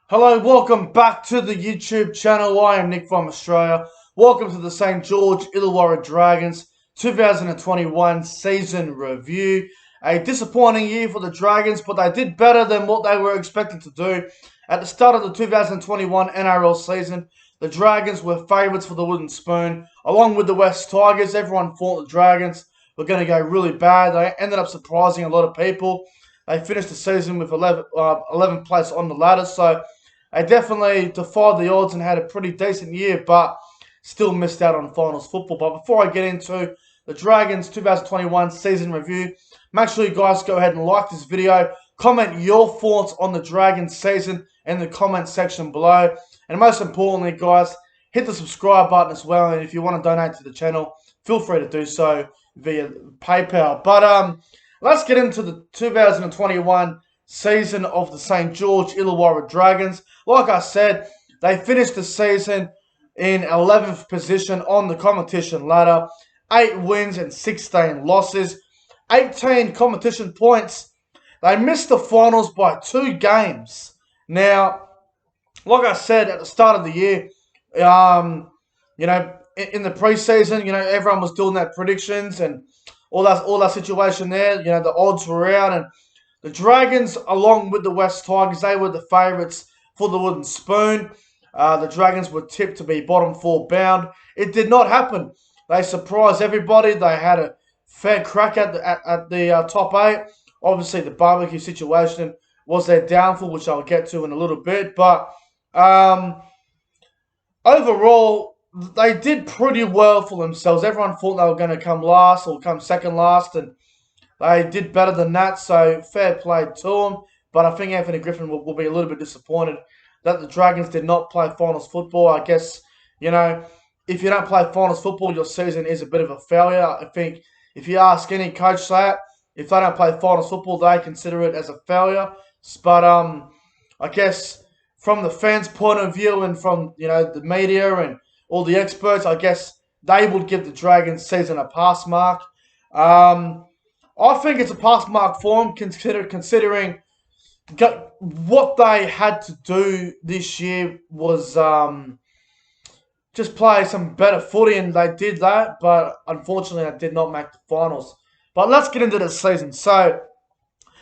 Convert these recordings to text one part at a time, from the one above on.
Hello, welcome back to the YouTube channel. I am Nick from Australia. Welcome to the St. George Illawarra Dragons 2021 season review. A disappointing year for the Dragons, but they did better than what they were expected to do. At the start of the 2021 NRL season, the Dragons were favourites for the Wooden Spoon. Along with the West Tigers, everyone thought the Dragons were going to go really bad. They ended up surprising a lot of people. They finished the season with 11th place on the ladder, so they definitely defied the odds and had a pretty decent year, but still missed out on finals football. But before I get into the Dragons 2021 season review, make sure you guys go ahead and like this video, comment your thoughts on the Dragons season in the comment section below, and most importantly, guys, hit the subscribe button as well. And if you want to donate to the channel, feel free to do so via PayPal. But let's get into the 2021 season of the St. George Illawarra Dragons. Like I said, they finished the season in 11th position on the competition ladder. 8 wins and 16 losses. 18 competition points. They missed the finals by 2 games. Now, like I said at the start of the year, in the preseason, everyone was doing their predictions and all that situation there. The odds were out, and the Dragons, along with the West Tigers, they were the favourites for the Wooden Spoon. The Dragons were tipped to be bottom 4 bound. It did not happen. They surprised everybody. They had a fair crack at the top 8. Obviously, the barbecue situation was their downfall, which I'll get to in a little bit. But overall, they did pretty well for themselves. Everyone thought they were going to come last or come second last, and they did better than that, so fair play to them. But I think Anthony Griffin will be a little bit disappointed that the Dragons did not play finals football. I guess, if you don't play finals football, your season is a bit of a failure. I think if you ask any coach that, if they don't play finals football, they consider it as a failure. But I guess from the fans' point of view and from, the media and all the experts, I guess they would give the Dragons season a pass mark. I think it's a pass mark for them, considering what they had to do this year was just play some better footy, and they did that, but unfortunately they did not make the finals. But let's get into the season. So,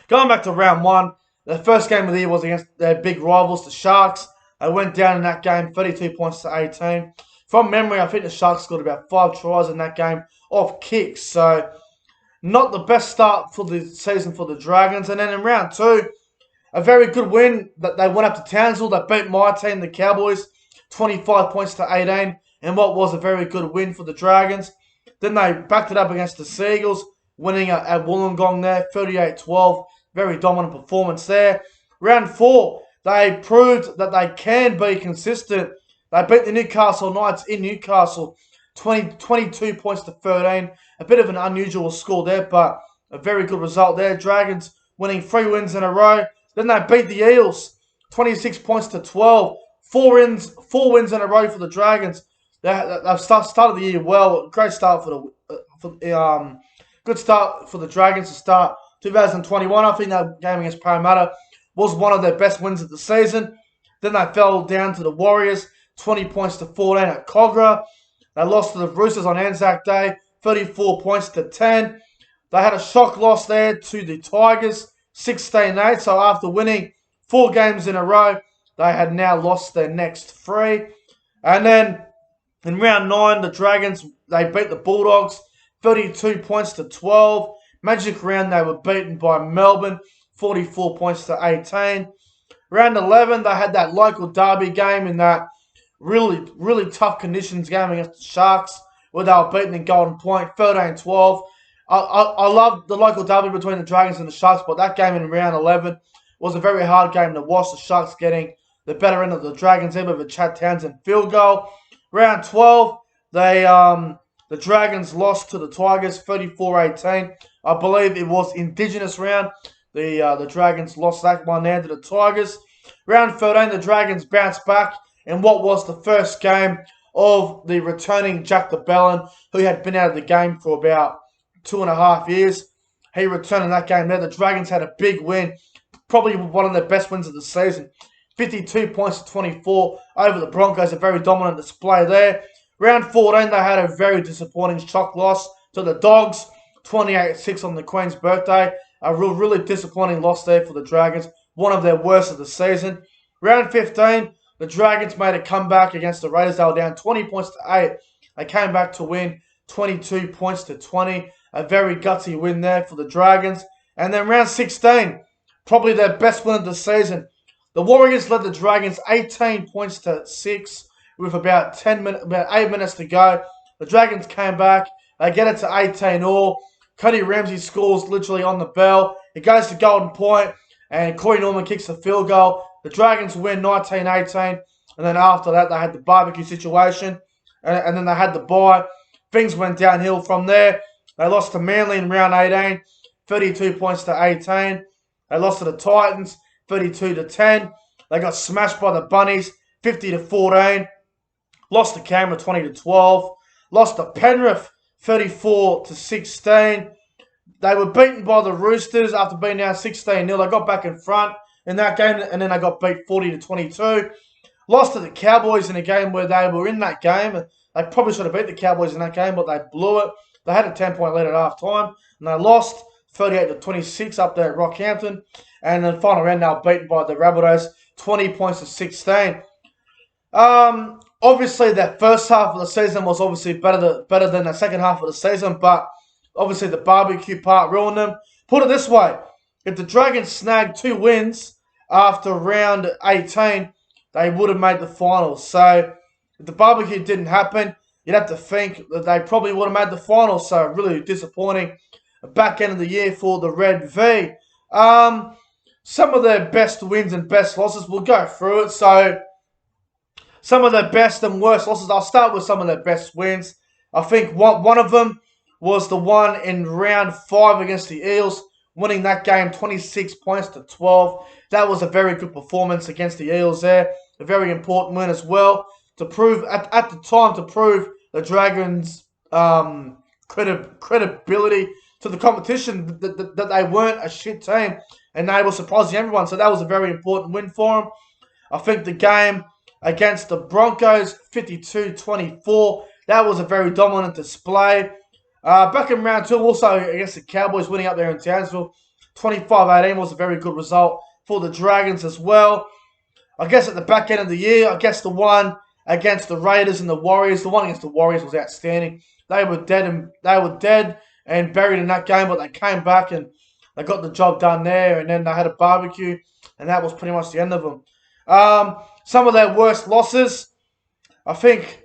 going back to round 1, the first game of the year was against their big rivals, the Sharks. They went down in that game, 32 points to 18. From memory, I think the Sharks scored about 5 tries in that game off kicks, so not the best start for the season for the Dragons. And then in round 2, a very good win. That they went up to Townsville. They beat my team, the Cowboys, 25 points to 18, and what was a very good win for the Dragons. Then they backed it up against the Seagulls, winning at Wollongong there, 38-12. Very dominant performance there. Round 4, they proved that they can be consistent. They beat the Newcastle Knights in Newcastle, 22 points to 13. A bit of an unusual score there, but a very good result there. Dragons winning 3 wins in a row. Then they beat the Eels, 26 points to 12. 4 wins in a row for the Dragons. They've started the year well. Great start good start for the Dragons to start 2021. I think that game against Parramatta was one of their best wins of the season. Then they fell down to the Warriors, 20 points to 14 at Cogra. They lost to the Roosters on Anzac Day, 34 points to 10. They had a shock loss there to the Tigers, 16-8. So after winning 4 games in a row, they had now lost their next 3. And then in round 9, the Dragons, they beat the Bulldogs, 32 points to 12. Magic round, they were beaten by Melbourne, 44 points to 18. Round 11, they had that local derby game in that really, really tough conditions game against the Sharks, where they were beaten in Golden Point, 13-12. I love the local derby between the Dragons and the Sharks, but that game in round 11 was a very hard game to watch. The Sharks getting the better end of the Dragons in with a Chad Townsend field goal. Round 12, the Dragons lost to the Tigers, 34-18. I believe it was Indigenous round. The Dragons lost that one there to the Tigers. Round 13, the Dragons bounced back in what was the first game of the returning Jack de Belin, who had been out of the game for about 2.5 years. He returned in that game there. The Dragons had a big win, probably one of their best wins of the season, 52 points to 24 over the Broncos. A very dominant display there. Round 14, they had a very disappointing shock loss to the Dogs. 28-6 on the Queen's birthday. A really disappointing loss there for the Dragons. One of their worst of the season. Round 15, the Dragons made a comeback against the Raiders. They were down 20 points to 8. They came back to win 22 points to 20. A very gutsy win there for the Dragons. And then round 16, probably their best win of the season. The Warriors led the Dragons 18 points to 6 with about 8 minutes to go. The Dragons came back. They get it to 18 all. Cody Ramsey scores literally on the bell. It goes to Golden Point, and Corey Norman kicks the field goal. The Dragons win 19-18, and then after that they had the barbecue situation, and then they had the bye. Things went downhill from there. They lost to Manly in round 18, 32 points to 18. They lost to the Titans, 32 to 10. They got smashed by the Bunnies, 50 to 14. Lost to Canberra, 20 to 12. Lost to Penrith, 34 to 16. They were beaten by the Roosters after being down 16-0. They got back in front in that game, and then they got beat 40 to 22. Lost to the Cowboys in a game where they were in that game. They probably should have beat the Cowboys in that game, but they blew it. They had a 10-point lead at halftime, and they lost 38 to 26 up there at Rockhampton. And in the final round, they were beaten by the Rabbitohs, 20 points to 16. Obviously, that first half of the season was obviously better than the second half of the season, but obviously the barbecue part ruined them. Put it this way, if the Dragons snagged 2 wins after round 18, they would have made the finals. So if the barbecue didn't happen, you'd have to think that they probably would have made the finals. So really disappointing back end of the year for the Red V. Some of their best wins and best losses, we'll go through it. So some of their best and worst losses, I'll start with some of their best wins. I think one of them was the one in round 5 against the Eels, winning that game 26 points to 12. That was a very good performance against the Eels there. A very important win as well to prove, at the time, to prove the Dragons' credibility to the competition, that they weren't a shit team and they were surprising everyone. So that was a very important win for them. I think the game against the Broncos, 52-24, that was a very dominant display. Back in round 2, also against the Cowboys, winning up there in Townsville, 25-18 was a very good result for the Dragons as well. I guess at the back end of the year, I guess the one against the Raiders and the Warriors, the one against the Warriors was outstanding. They were dead and buried in that game, but they came back and they got the job done there, and then they had a barbecue, and that was pretty much the end of them. Some of their worst losses, I think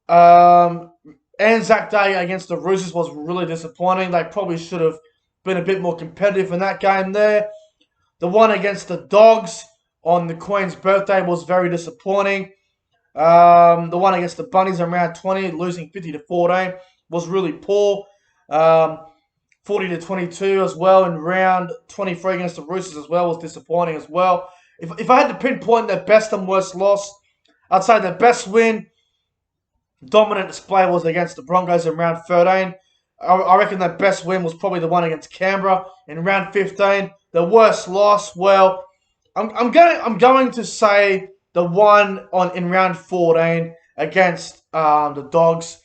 Anzac Day against the Roosters was really disappointing. They probably should have been a bit more competitive in that game there. The one against the Dogs on the Queen's birthday was very disappointing. The one against the Bunnies in round 20, losing 50 to 14, was really poor. 40 to 22 as well in round 23 against the Roosters as well was disappointing as well. If I had to pinpoint their best and worst loss, I'd say their best win, dominant display, was against the Broncos in round 13. I reckon their best win was probably the one against Canberra in round 15. The worst loss, well, I'm going to say the one in round 14 against the Dogs,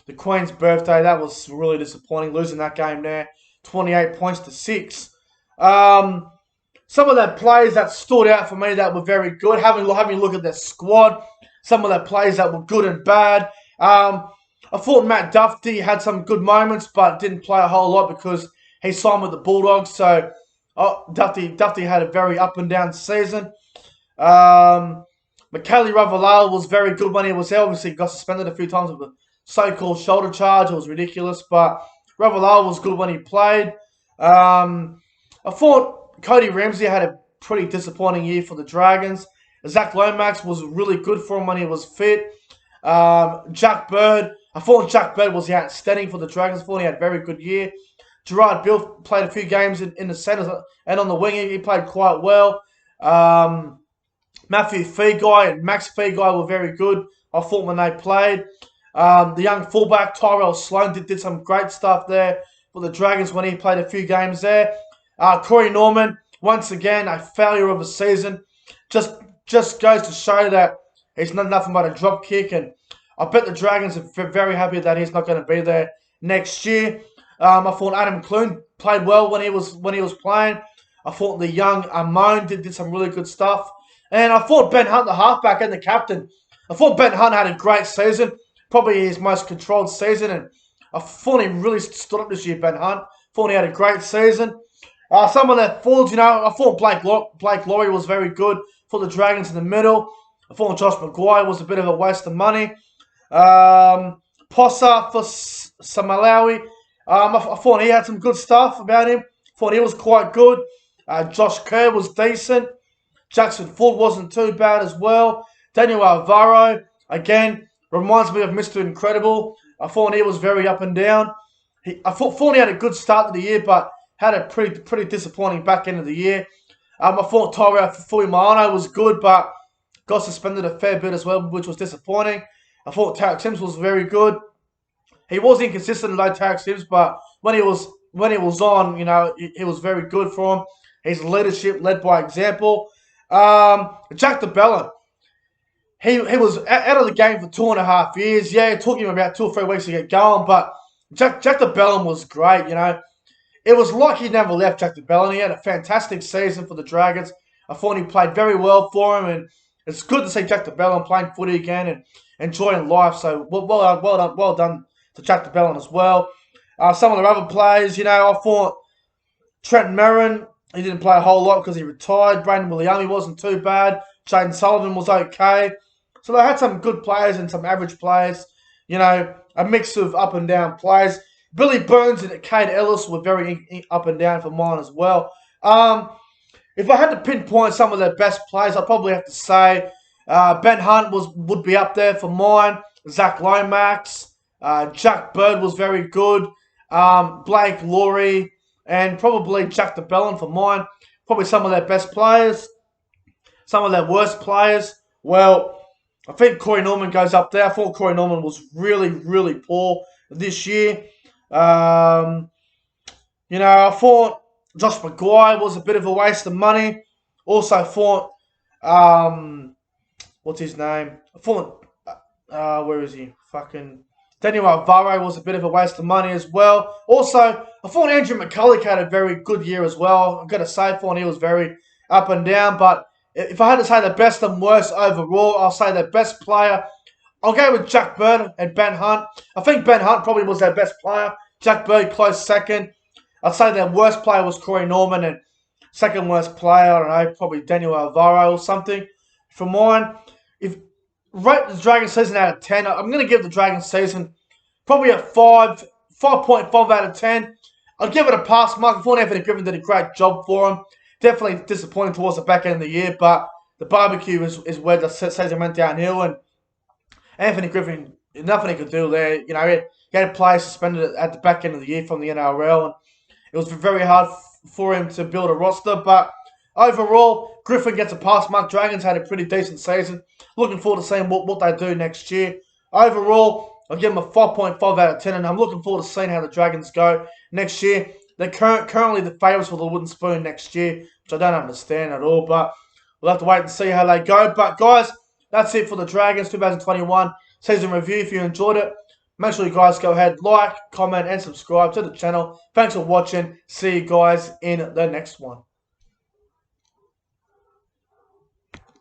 the Queen's birthday. That was really disappointing, losing that game there, 28 points to 6. Some of their players that stood out for me that were very good, having a look at their squad, some of their players that were good and bad. I thought Matt Duffy had some good moments, but didn't play a whole lot because he signed with the Bulldogs. So Duffy had a very up and down season. Mikaele Ravalawa was very good when he was there. Obviously, got suspended a few times with a so-called shoulder charge. It was ridiculous, but Ravalawa was good when he played. I thought Cody Ramsey had a pretty disappointing year for the Dragons. Zach Lomax was really good for him when he was fit. Jack Bird, I thought Jack Bird was outstanding for the Dragons. I thought he had a very good year. Gerard Bill played a few games in the centres and on the wing. He played quite well. Matthew Feagai and Max Feagai were very good, I thought, when they played. The young fullback, Tyrell Sloan, did some great stuff there for the Dragons when he played a few games there. Corey Norman, once again, a failure of a season. Just just goes to show that he's not nothing but a drop kick. And I bet the Dragons are very happy that he's not going to be there next year. I thought Adam Clune played well when he was playing. I thought the young Amon did some really good stuff. And I thought Ben Hunt, the halfback and the captain, I thought Ben Hunt had a great season, probably his most controlled season. And I thought he really stood up this year, Ben Hunt. Thought he had a great season. Some of their forwards, I thought Blake Laurie was very good for the Dragons in the middle. I thought Josh Maguire was a bit of a waste of money. Posa for Samalawi. I thought he had some good stuff about him. Thought he was quite good. Josh Kerr was decent. Jackson Ford wasn't too bad as well. Daniel Alvaro, again, reminds me of Mr. Incredible. I thought he was very up and down. I thought he had a good start to the year, but had a pretty disappointing back end of the year. I thought Tyrell Fuimano was good, but got suspended a fair bit as well, which was disappointing. I thought Tarek Sims was very good. He was inconsistent, like Tarek Sims, but when he was on, he was very good for him. His leadership led by example. Jack DeBellin, he was out of the game for 2.5 years. Yeah, it took him about 2 or 3 weeks to get going, but Jack DeBellin was great. It was like he never left. Jack DeBellin. He had a fantastic season for the Dragons. I thought he played very well for him, and it's good to see Jack DeBellin playing footy again and enjoying life. So well done to Jack DeBellin as well. Some of the other players, I thought Trent Merrin, he didn't play a whole lot because he retired. Brandon Williami wasn't too bad. Jaden Sullivan was okay. So they had some good players and some average players. A mix of up and down players. Billy Burns and Cade Ellis were very up and down for mine as well. If I had to pinpoint some of their best players, I'd probably have to say Ben Hunt would be up there for mine. Zach Lomax, Jack Bird was very good. Blake Laurie, and probably Jack DeBellin for mine. Probably some of their best players. Some of their worst players. Well, I think Corey Norman goes up there. I thought Corey Norman was really, really poor this year. I thought Josh Maguire was a bit of a waste of money. Also thought, what's his name? I thought, where is he? Daniel Alvaro was a bit of a waste of money as well. Also, I thought Andrew McCulloch had a very good year as well. I've got to say, I thought he was very up and down. But if I had to say the best and worst overall, I'll say the best player. I'll go with Jack Bird and Ben Hunt. I think Ben Hunt probably was their best player. Jack Bird close second. I'd say their worst player was Corey Norman, and second worst player, I don't know, probably Daniel Alvaro or something. For mine, if rate the Dragons season out of 10, I'm going to give the Dragons season probably a 5.5 out of 10. I'll give it a pass mark. I thought Anthony Griffin did a great job for him. Definitely disappointing towards the back end of the year, but the barbecue is where the season went downhill, and Anthony Griffin, nothing he could do there. He had players suspended at the back end of the year from the NRL, and it was very hard for him to build a roster. But overall, Griffin gets a pass mark. Dragons had a pretty decent season. Looking forward to seeing what they do next year. Overall, I'll give them a 5.5 out of 10, and I'm looking forward to seeing how the Dragons go next year. They're currently the favourites for the Wooden Spoon next year, which I don't understand at all, but we'll have to wait and see how they go. But guys, that's it for the Dragons 2021 season review. If you enjoyed it, make sure you guys go ahead, like, comment, and subscribe to the channel. Thanks for watching. See you guys in the next one.